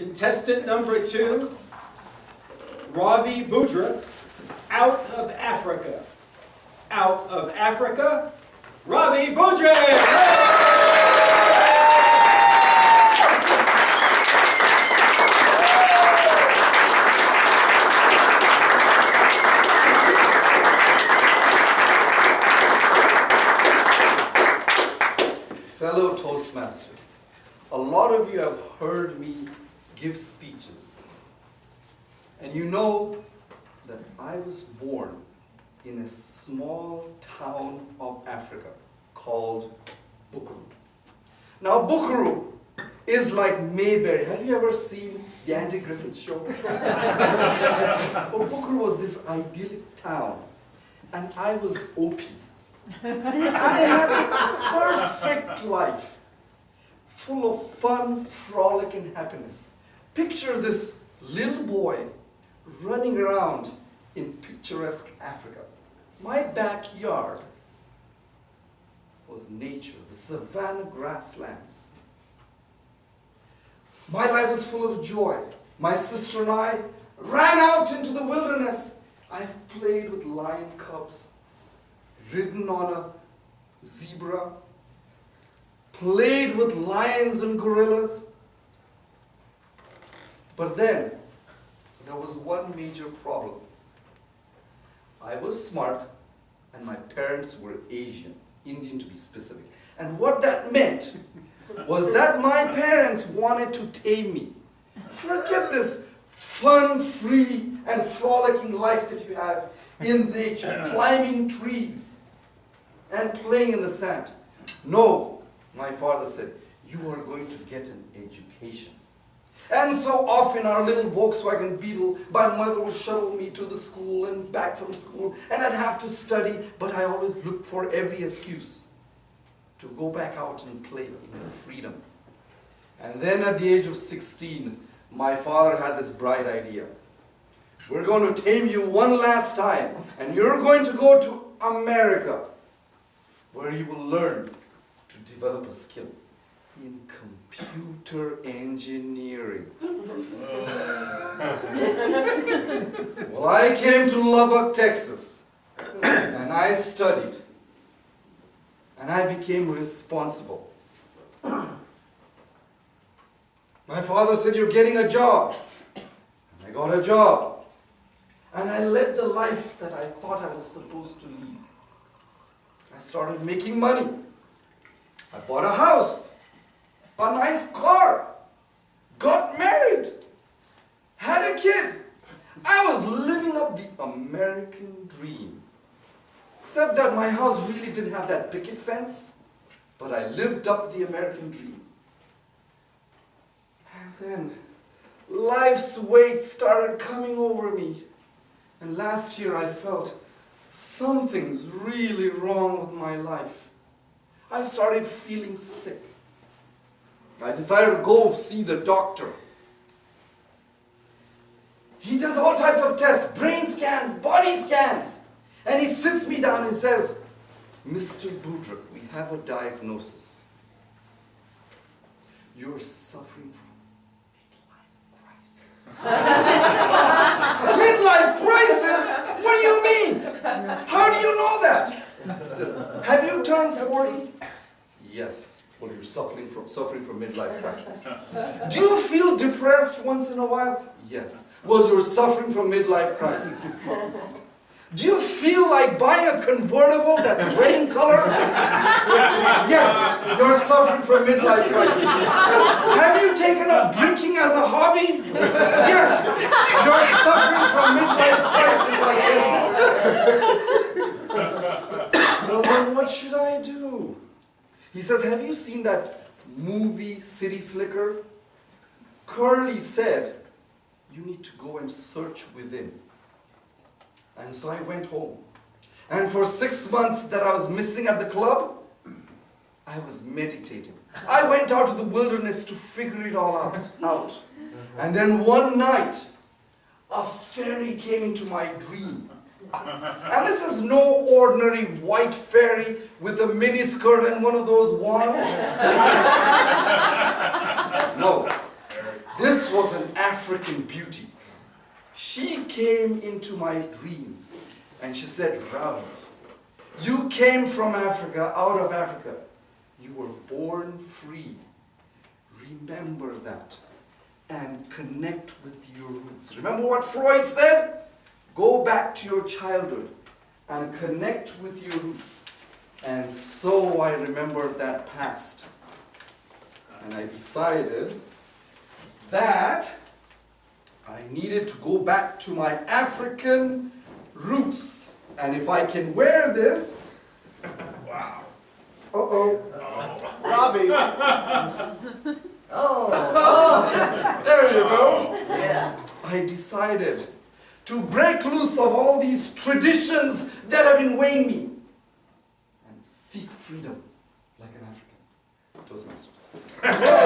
Contestant number 2, Ravi Budruk, out of Africa. Out of Africa, Ravi Budruk! Fellow Toastmasters, a lot of you have heard me give speeches, and you know that I was born in a small town of Africa called Budruk. Now Budruk is like Mayberry. Have you ever seen the Andy Griffith Show? Well, Budruk was this idyllic town, and I was OP. I had a perfect life, full of fun, frolic, and happiness. Picture this little boy running around in picturesque Africa. My backyard was nature, the savanna grasslands. My life was full of joy. My sister and I ran out into the wilderness. I've played with lion cubs, ridden on a zebra, played with lions and gorillas. But then, there was one major problem. I was smart, and my parents were Asian, Indian to be specific. And what that meant was that my parents wanted to tame me. Forget this fun, free, and frolicking life that you have in nature, climbing trees and playing in the sand. No, my father said, you are going to get an education. And so off in our little Volkswagen Beetle, my mother would shuttle me to the school and back from school, and I'd have to study, but I always looked for every excuse to go back out and play in freedom. And then at the age of 16, my father had this bright idea. We're going to tame you one last time, and you're going to go to America, where you will learn to develop a skill in computer engineering. Well, I came to Lubbock, Texas, and I studied, and I became responsible. My father said, you're getting a job. And I got a job. And I led the life that I thought I was supposed to lead. I started making money. I bought a house, a nice car, got married, had a kid. I was living up the American dream. Except that my house really didn't have that picket fence, but I lived up the American dream. And then life's weight started coming over me. And last year I felt something's really wrong with my life. I started feeling sick. I decided to go see the doctor. He does all types of tests, brain scans, body scans. And he sits me down and says, Mr. Budruk, we have a diagnosis. You're suffering from midlife crisis. Midlife crisis? What do you mean? How do you know that? He says, have you turned 40? Yes. Well, you're suffering from midlife crisis. Do you feel depressed once in a while? Yes. Well, you're suffering from midlife crisis. Do you feel like buying a convertible that's red in color? Yes, you're suffering from midlife crisis. Have you taken up drinking as a hobby? Yes, you're suffering from midlife crisis, I tell you. Well, then what should I do? He says, have you seen that movie, City Slicker? Curly said, you need to go and search within. And so I went home. And for 6 months that I was missing at the club, I was meditating. I went out to the wilderness to figure it all out. And then one night, a fairy came into my dream. And this is no ordinary white fairy with a mini skirt and one of those wands. No. This was an African beauty. She came into my dreams and she said, Ravi, you came from Africa, out of Africa. You were born free. Remember that and connect with your roots. Remember what Freud said? Go back to your childhood and connect with your roots. And so I remembered that past. And I decided that I needed to go back to my African roots. And if I can wear this, Wow. Ravi. There you go. Yeah. I decided to break loose of all these traditions that have been weighing me and seek freedom like an African. Toastmasters.